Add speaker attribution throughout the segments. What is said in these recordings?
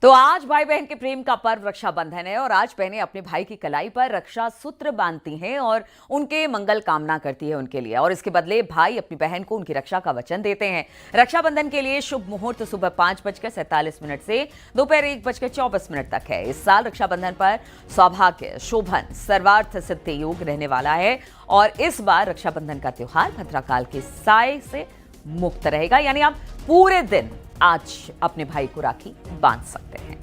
Speaker 1: तो आज भाई बहन के प्रेम का पर्व रक्षाबंधन है और आज बहनें अपने भाई की कलाई पर रक्षा सूत्र बांधती हैं और उनके मंगल कामना करती है उनके लिए, और इसके बदले भाई अपनी बहन को उनकी रक्षा का वचन देते हैं। रक्षाबंधन के लिए शुभ मुहूर्त सुबह 5:47 से दोपहर 1:24 तक है। इस साल रक्षाबंधन पर सौभाग्य, शोभन, सर्वार्थ सिद्धि योग रहने वाला है और इस बार रक्षाबंधन का त्योहार भद्राकाल के साए से मुक्त रहेगा, यानी आप पूरे दिन आज अपने भाई को राखी बांध सकते हैं।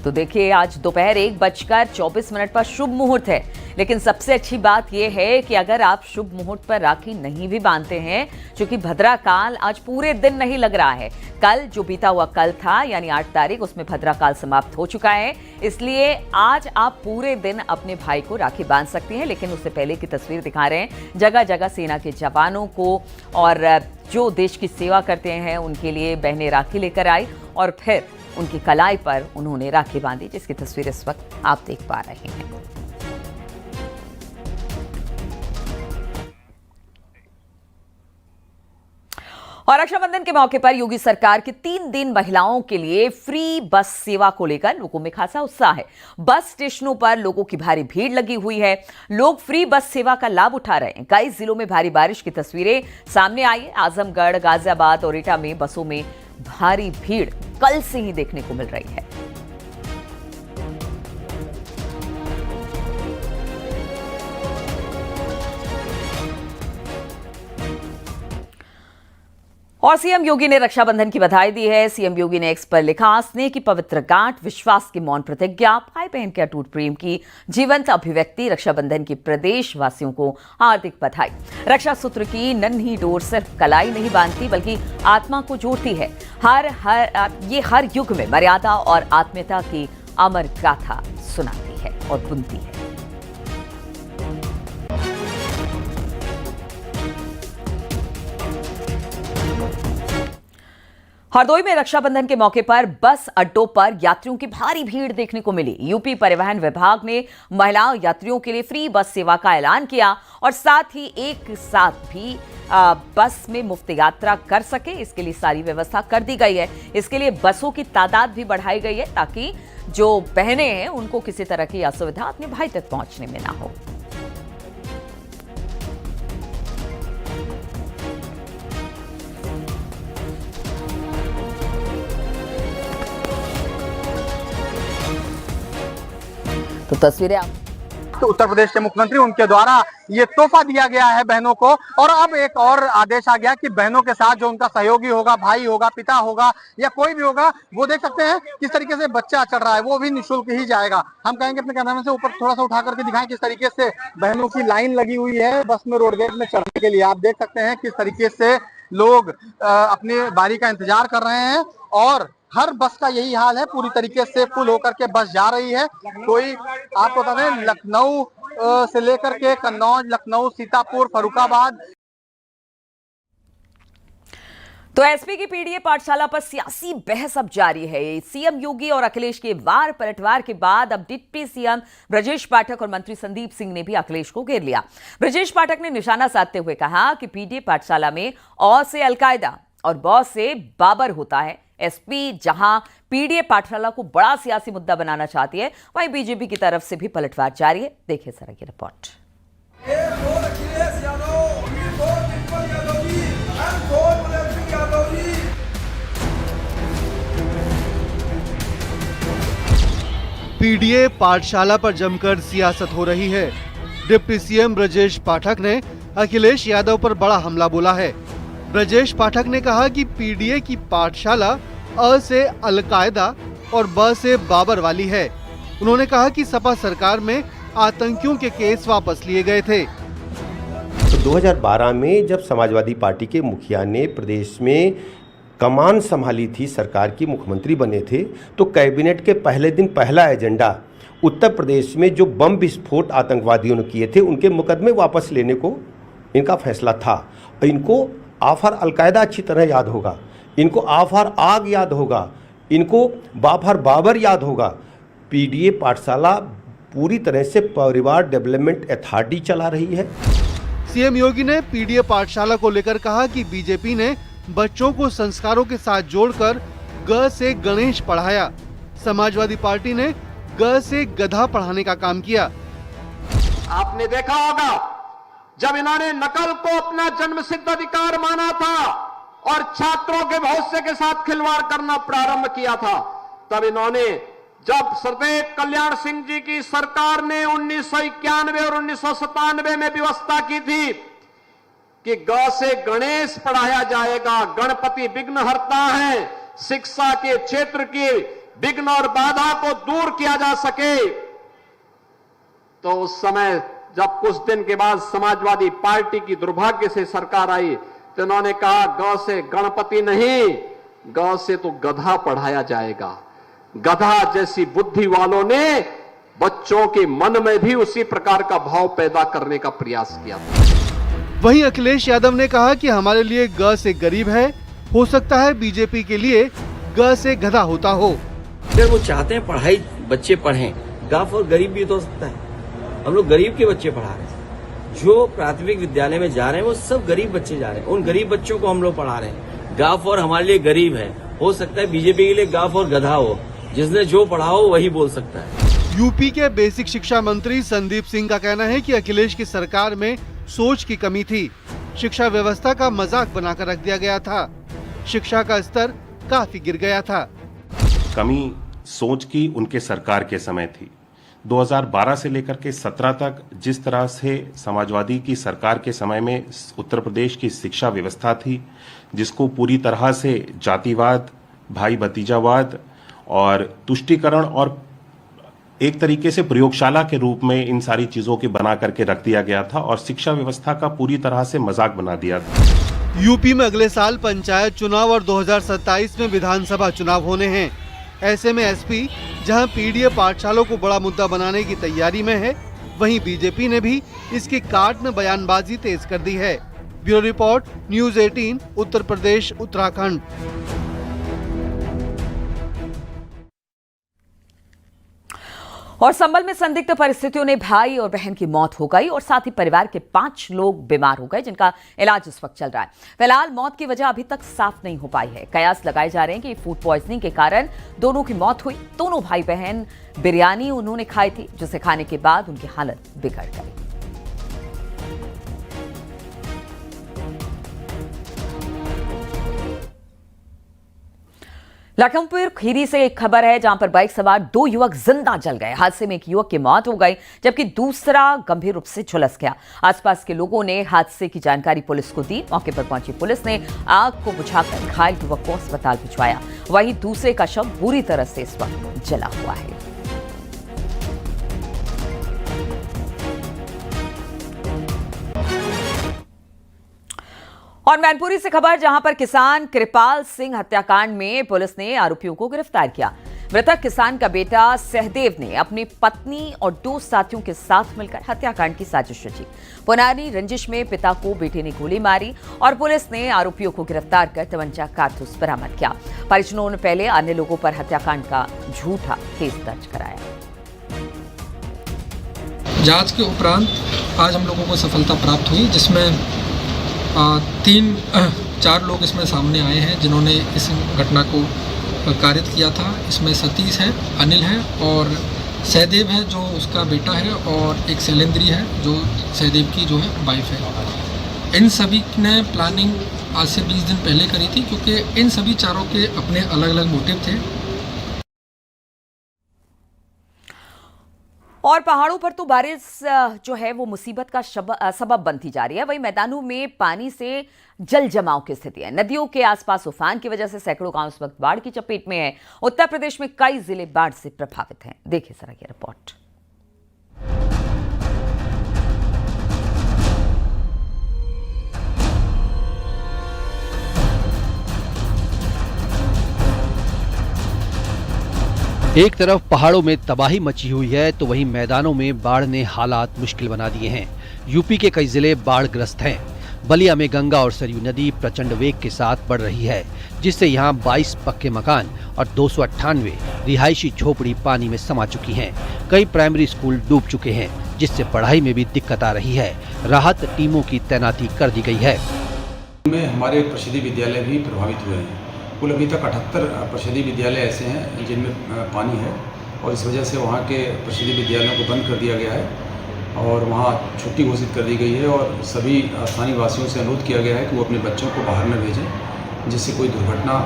Speaker 1: तो देखिए, आज दोपहर 1:24 पर शुभ मुहूर्त है, लेकिन सबसे अच्छी बात यह है कि अगर आप शुभ मुहूर्त पर राखी नहीं भी बांधते हैं, क्योंकि भद्राकाल आज पूरे दिन नहीं लग रहा है। कल जो बीता हुआ कल था यानी 8 तारीख, उसमें भद्राकाल समाप्त हो चुका है, इसलिए आज आप पूरे दिन अपने भाई को राखी बांध सकती हैं। लेकिन उससे पहले की तस्वीर दिखा रहे हैं, जगह जगह सेना के जवानों को और जो देश की सेवा करते हैं उनके लिए बहनें राखी लेकर आई और फिर उनकी कलाई पर उन्होंने राखी बांधी, जिसकी तस्वीर इस वक्त आप देख पा रहे हैं। और रक्षाबंधन के मौके पर योगी सरकार की 3 दिन महिलाओं के लिए फ्री बस सेवा को लेकर लोगों में खासा उत्साह है। बस स्टेशनों पर लोगों की भारी भीड़ लगी हुई है, लोग फ्री बस सेवा का लाभ उठा रहे हैं। कई जिलों में भारी बारिश की तस्वीरें सामने आई है। आजमगढ़, गाजियाबाद और एटा में बसों में भारी भीड़ कल से ही देखने को मिल रही है। और सीएम योगी ने रक्षाबंधन की बधाई दी है। सीएम योगी ने एक्स पर लिखा, स्नेह की पवित्र गांठ, विश्वास की मौन प्रतिज्ञा, भाई बहन के अटूट प्रेम की जीवंत अभिव्यक्ति। रक्षाबंधन की प्रदेश वासियों को हार्दिक बधाई। रक्षा सूत्र की नन्ही डोर सिर्फ कलाई नहीं बांधती बल्कि आत्मा को जोड़ती है। ये हर युग में मर्यादा और आत्मीयता की अमर गाथा सुनाती है और बुनती है। हरदोई में रक्षाबंधन के मौके पर बस अड्डों पर यात्रियों की भारी भीड़ देखने को मिली। यूपी परिवहन विभाग ने महिला यात्रियों के लिए फ्री बस सेवा का ऐलान किया और साथ ही एक साथ भी बस में मुफ्त यात्रा कर सके, इसके लिए सारी व्यवस्था कर दी गई है। इसके लिए बसों की तादाद भी बढ़ाई गई है ताकि जो बहनें हैं उनको किसी तरह की असुविधा अपने भाई तक पहुंचने में ना हो। तो तस्वीरें
Speaker 2: तो उत्तर प्रदेश के मुख्यमंत्री, उनके द्वारा ये तोहफा दिया गया है बहनों को। और अब एक और आदेश आ गया कि बहनों के साथ जो उनका सहयोगी होगा, भाई होगा, पिता होगा या कोई भी होगा, वो देख सकते हैं किस तरीके से बच्चा चढ़ रहा है, वो भी निःशुल्क ही जाएगा। हम कहेंगे अपने कैमरामैन से ऊपर थोड़ा सा उठा करके दिखाएं किस तरीके से बहनों की लाइन लगी हुई है बस में रोड गेट में चढ़ने के लिए। आप देख सकते हैं किस तरीके से लोग अपनी बारी का इंतजार कर रहे हैं और हर बस का यही हाल है, पूरी तरीके से फुल होकर के बस जा रही है। कोई आपको बता दें, लखनऊ से लेकर के कन्नौज, लखनऊ, सीतापुर, फर्रुखाबाद।
Speaker 1: तो एसपी की पीडीए पाठशाला पर सियासी बहस अब जारी है। सीएम योगी और अखिलेश के वार पलटवार के बाद अब डिप्टी सीएम ब्रजेश पाठक और मंत्री संदीप सिंह ने भी अखिलेश को घेर लिया। ब्रजेश पाठक ने निशाना साधते हुए कहा कि पीडीए पाठशाला में औ से अलकायदा और ब से बाबर होता है। एसपी जहां पीडीए पाठशाला को बड़ा सियासी मुद्दा बनाना चाहती है, वहीं बीजेपी की तरफ से भी पलटवार जारी है। देखिए जरा ये रिपोर्ट।
Speaker 3: पीडीए पाठशाला पर जमकर सियासत हो रही है। डिप्टी सीएम ब्रजेश पाठक ने अखिलेश यादव पर बड़ा हमला बोला है। ब्रजेश पाठक ने कहा कि पीडीए की पाठशाला अ से अलकायदा और ब से बाबर वाली है। उन्होंने कहा कि सपा सरकार में आतंकियों के केस वापस लिए गए थे।
Speaker 4: तो 2012 में जब समाजवादी पार्टी के मुखिया ने प्रदेश में कमान संभाली थी, सरकार की मुख्यमंत्री बने थे, तो कैबिनेट के पहले दिन पहला एजेंडा उत्तर प्रदेश में जो बम विस्फोट आतंकवादियों ने किए थे उनके मुकदमे वापस लेने को इनका फैसला था। इनको आफर अलकायदा अच्छी तरह याद होगा, इनको आफर आग याद होगा, इनको बाफर बाबर याद होगा। पीडीए पाठशाला पूरी तरह से परिवार डेवलपमेंट अथॉरिटी चला रही है।
Speaker 3: सीएम योगी ने पीडीए पाठशाला को लेकर कहा कि बीजेपी ने बच्चों को संस्कारों के साथ जोड़कर ग से गणेश पढ़ाया। समाजवादी पार्टी ने ग से गधा पढ़ाने का काम किया।
Speaker 5: आपने देखा होगा जब इन्होंने नकल को अपना जन्मसिद्ध अधिकार माना था और छात्रों के भविष्य के साथ खिलवाड़ करना प्रारंभ किया था, तब इन्होंने जब सरदेव कल्याण सिंह जी की सरकार ने 1991 और 1997 में व्यवस्था की थी कि ग से गणेश पढ़ाया जाएगा, गणपति विघ्नहर्ता है, शिक्षा के क्षेत्र की विघ्न और बाधा को दूर किया जा सके, तो उस समय जब कुछ दिन के बाद समाजवादी पार्टी की दुर्भाग्य से सरकार आई तो उन्होंने कहा ग से गणपति नहीं, ग से तो गधा पढ़ाया जाएगा। गधा जैसी बुद्धि वालों ने बच्चों के मन में भी उसी प्रकार का भाव पैदा करने का प्रयास किया था।
Speaker 3: वहीं अखिलेश यादव ने कहा कि हमारे लिए ग से गरीब है, हो सकता है बीजेपी के लिए ग से गधा होता हो।
Speaker 6: अगर वो चाहते हैं पढ़ाई बच्चे पढ़ें, गाफ और गरीब भी तो हो सकता है। हम लोग गरीब के बच्चे पढ़ा रहे हैं, जो प्राथमिक विद्यालय में जा रहे हैं वो सब गरीब बच्चे जा रहे हैं, उन गरीब बच्चों को हम लोग पढ़ा रहे हैं। गाफ और हमारे लिए गरीब है, हो सकता है बीजेपी के लिए गाफ और गधा हो, जिसने जो पढ़ा हो वही बोल सकता है।
Speaker 3: यूपी के बेसिक शिक्षा मंत्री संदीप सिंह का कहना है कि अखिलेश की सरकार में सोच की कमी थी, शिक्षा व्यवस्था का मजाक बनाकर रख दिया गया था, शिक्षा का स्तर काफी गिर गया था।
Speaker 7: कमी सोच की उनके सरकार के समय थी। 2012 से लेकर के 17 तक जिस तरह से समाजवादी की सरकार के समय में उत्तर प्रदेश की शिक्षा व्यवस्था थी, जिसको पूरी तरह से जातिवाद, भाई भतीजावाद और तुष्टीकरण और एक तरीके से प्रयोगशाला के रूप में इन सारी चीजों की बना करके रख दिया गया था और शिक्षा व्यवस्था का पूरी तरह से मजाक बना दिया था।
Speaker 3: यूपी में अगले साल पंचायत चुनाव और 2027 में विधानसभा चुनाव होने हैं। ऐसे में एसपी जहां पीडीए पाठशालों को बड़ा मुद्दा बनाने की तैयारी में है, वहीं बीजेपी ने भी इसकी काट में बयानबाजी तेज कर दी है। Bureau report, news 18, Uttar Pradesh, Uttarakhand.
Speaker 1: और संभल में संदिग्ध परिस्थितियों ने भाई और बहन की मौत हो गई और साथ ही परिवार के 5 लोग बीमार हो गए, जिनका इलाज इस वक्त चल रहा है। फिलहाल मौत की वजह अभी तक साफ नहीं हो पाई है। कयास लगाए जा रहे हैं कि फूड पॉइजनिंग के कारण दोनों की मौत हुई। दोनों भाई बहन बिरयानी उन्होंने खाई थी, जिसे खाने के बाद उनकी हालत बिगड़ गई। लखनपुर खीरी से एक खबर है, जहां पर बाइक सवार 2 युवक जिंदा जल गए। हादसे में एक युवक की मौत हो गई, जबकि दूसरा गंभीर रूप से झुलस गया। आसपास के लोगों ने हादसे की जानकारी पुलिस को दी। मौके पर पहुंची पुलिस ने आग को बुझाकर घायल युवक को अस्पताल भिजवाया। वहीं दूसरे का शव बुरी तरह से इस वक्त जला हुआ है। और मैनपुरी से खबर, जहां पर किसान कृपाल सिंह हत्याकांड में पुलिस ने आरोपियों को गिरफ्तार किया। मृतक किसान का बेटा सहदेव ने अपनी पत्नी और 2 साथियों के साथ मिलकर हत्याकांड की साजिश रची। पुरानी रंजिश में पिता को बेटे ने गोली मारी और पुलिस ने आरोपियों को गिरफ्तार कर तमंचा कारतूस बरामद किया। परिजनों ने पहले अन्य लोगों पर हत्याकांड का झूठा केस दर्ज कराया।
Speaker 8: जांच के उपरांत आज हम लोगों को सफलता प्राप्त हुई, जिसमें 3-4 लोग इसमें सामने आए हैं जिन्होंने इस घटना को कारित किया था। इसमें सतीश है, अनिल है और सहदेव है जो उसका बेटा है, और एक शैलेंद्री है जो सहदेव की जो है वाइफ है। इन सभी ने प्लानिंग आज से 20 दिन पहले करी थी, क्योंकि इन सभी चारों के अपने अलग अलग मोटिव थे।
Speaker 1: और पहाड़ों पर तो बारिश जो है वो मुसीबत का सबब बनती जा रही है। वहीं मैदानों में पानी से जल जमाव की स्थिति है। नदियों के आसपास उफान की वजह से सैकड़ों गांव इस वक्त बाढ़ की चपेट में है। उत्तर प्रदेश में कई जिले बाढ़ से प्रभावित हैं। देखिए जरा ये रिपोर्ट।
Speaker 9: एक तरफ पहाड़ों में तबाही मची हुई है, तो वहीं मैदानों में बाढ़ ने हालात मुश्किल बना दिए हैं। यूपी के कई जिले बाढ़ग्रस्त हैं। बलिया में गंगा और सरयू नदी प्रचंड वेग के साथ बढ़ रही है, जिससे यहां 22 पक्के मकान और 298 रिहायशी झोपड़ी पानी में समा चुकी हैं। कई प्राइमरी स्कूल डूब चुके हैं, जिससे पढ़ाई में भी दिक्कत आ रही है। राहत टीमों की तैनाती कर दी गई है।
Speaker 10: में हमारे परिषदीय विद्यालय भी प्रभावित हुए हैं। कुल अभी तक 78 परिषदीय विद्यालय ऐसे हैं जिनमें पानी है और इस वजह से वहाँ के परिषदीय विद्यालयों को बंद कर दिया गया है और वहाँ छुट्टी घोषित कर दी गई है और सभी स्थानीय वासियों से अनुरोध किया गया है कि वो अपने बच्चों को बाहर न भेजें, जिससे कोई दुर्घटना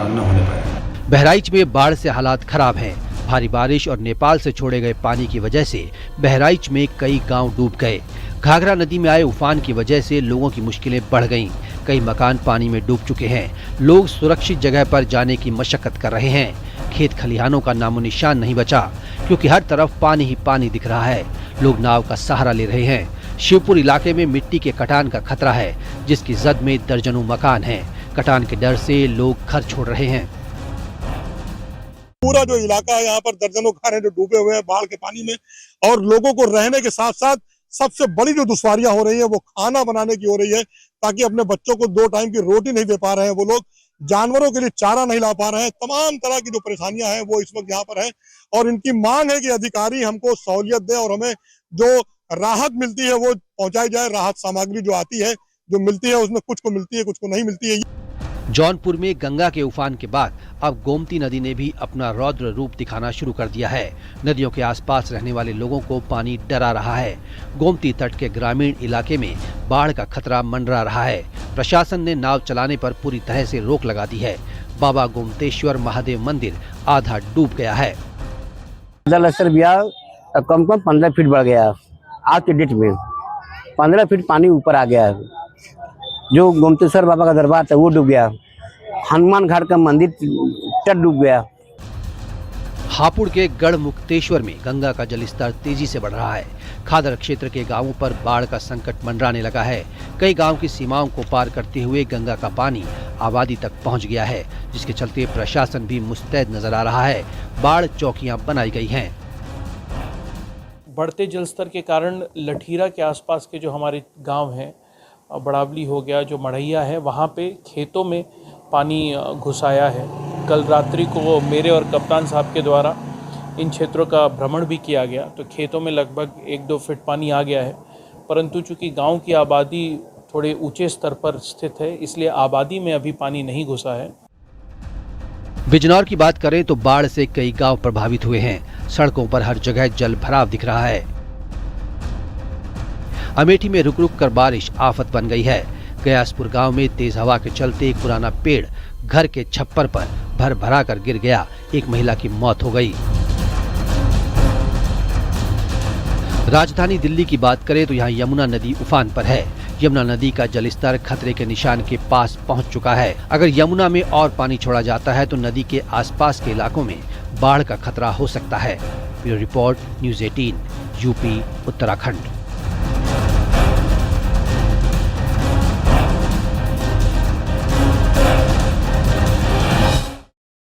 Speaker 10: न होने पाए।
Speaker 9: बहराइच में बाढ़ से हालात खराब हैं। भारी बारिश और नेपाल से छोड़े गए पानी की वजह से बहराइच में कई गांव डूब गए। घाघरा नदी में आए उफान की वजह से लोगों की मुश्किलें बढ़ गईं। कई मकान पानी में डूब चुके हैं। लोग सुरक्षित जगह पर जाने की मशक्कत कर रहे हैं। खेत खलिहानों का नामो निशान नहीं बचा, क्योंकि हर तरफ पानी ही पानी दिख रहा है। लोग नाव का सहारा ले रहे हैं। शिवपुर इलाके में मिट्टी के कटान का खतरा है, जिसकी जद में दर्जनों मकान हैं। कटान के डर से लोग घर छोड़ रहे हैं।
Speaker 11: पूरा जो इलाका है यहाँ पर दर्जनों घर हैं जो डूबे हुए हैं बाढ़ के पानी में, और लोगों को रहने के साथ साथ सबसे बड़ी जो दुश्वारियां हो रही है वो खाना बनाने की हो रही है, ताकि अपने बच्चों को 2 टाइम की रोटी नहीं दे पा रहे हैं वो लोग, जानवरों के लिए चारा नहीं ला पा रहे हैं। तमाम तरह की जो परेशानियां हैं वो इस वक्त यहाँ पर हैं और इनकी मांग है कि अधिकारी हमको सहूलियत दें और हमें जो राहत मिलती है वो पहुंचाई जाए। राहत सामग्री जो आती है, जो मिलती है, उसमें कुछ को मिलती है, कुछ को नहीं मिलती है।
Speaker 9: जौनपुर में गंगा के उफान के बाद अब गोमती नदी ने भी अपना रौद्र रूप दिखाना शुरू कर दिया है। नदियों के आसपास रहने वाले लोगों को पानी डरा रहा है। गोमती तट के ग्रामीण इलाके में बाढ़ का खतरा मंडरा रहा है। प्रशासन ने नाव चलाने पर पूरी तरह से रोक लगा दी है। बाबा गोमतेश्वर महादेव मंदिर आधा डूब गया है।
Speaker 12: जलस्तर भी कम 15 फीट बढ़ गया। आज के डेट में 15 फीट पानी ऊपर आ गया है। जो गोमतेश्वर बाबा का दरबार था वो डूब गया। हनुमान घाट का मंदिर तट डूब गया।
Speaker 9: हापुड़ के गढ़ मुक्तेश्वर में गंगा का जलस्तर तेजी से बढ़ रहा है। खादर क्षेत्र के गांवों पर बाढ़ का संकट मंडराने लगा है। कई गांव की सीमाओं को पार करते हुए गंगा का पानी आबादी तक पहुंच गया है, जिसके चलते प्रशासन भी मुस्तैद नजर आ रहा है। बाढ़ चौकियां बनाई गई हैं।
Speaker 13: बढ़ते जलस्तर के कारण लठीरा के आसपास के जो हमारे गांव हैं, बड़ावली हो गया, जो मढ़ैया है, वहाँ पे खेतों में पानी घुस आया है। कल रात्रि को मेरे और कप्तान साहब के द्वारा इन क्षेत्रों का भ्रमण भी किया गया, तो खेतों में लगभग 1-2 फीट पानी आ गया है। परंतु चूँकि गांव की आबादी थोड़े ऊंचे स्तर पर स्थित है, इसलिए आबादी में अभी पानी नहीं घुसा है।
Speaker 9: बिजनौर की बात करें तो बाढ़ से कई गांव प्रभावित हुए हैं। सड़कों पर हर जगह जल भराव दिख रहा है। अमेठी में रुक रुक कर बारिश आफत बन गई है। गयासपुर गांव में तेज हवा के चलते एक पुराना पेड़ घर के छप्पर पर भर भरा कर गिर गया। एक महिला की मौत हो गई। राजधानी दिल्ली की बात करें तो यहाँ यमुना नदी उफान पर है। यमुना नदी का जलस्तर खतरे के निशान के पास पहुंच चुका है। अगर यमुना में और पानी छोड़ा जाता है तो नदी के आसपास के इलाकों में बाढ़ का खतरा हो सकता है। Bureau report, news 18, UP, Uttarakhand.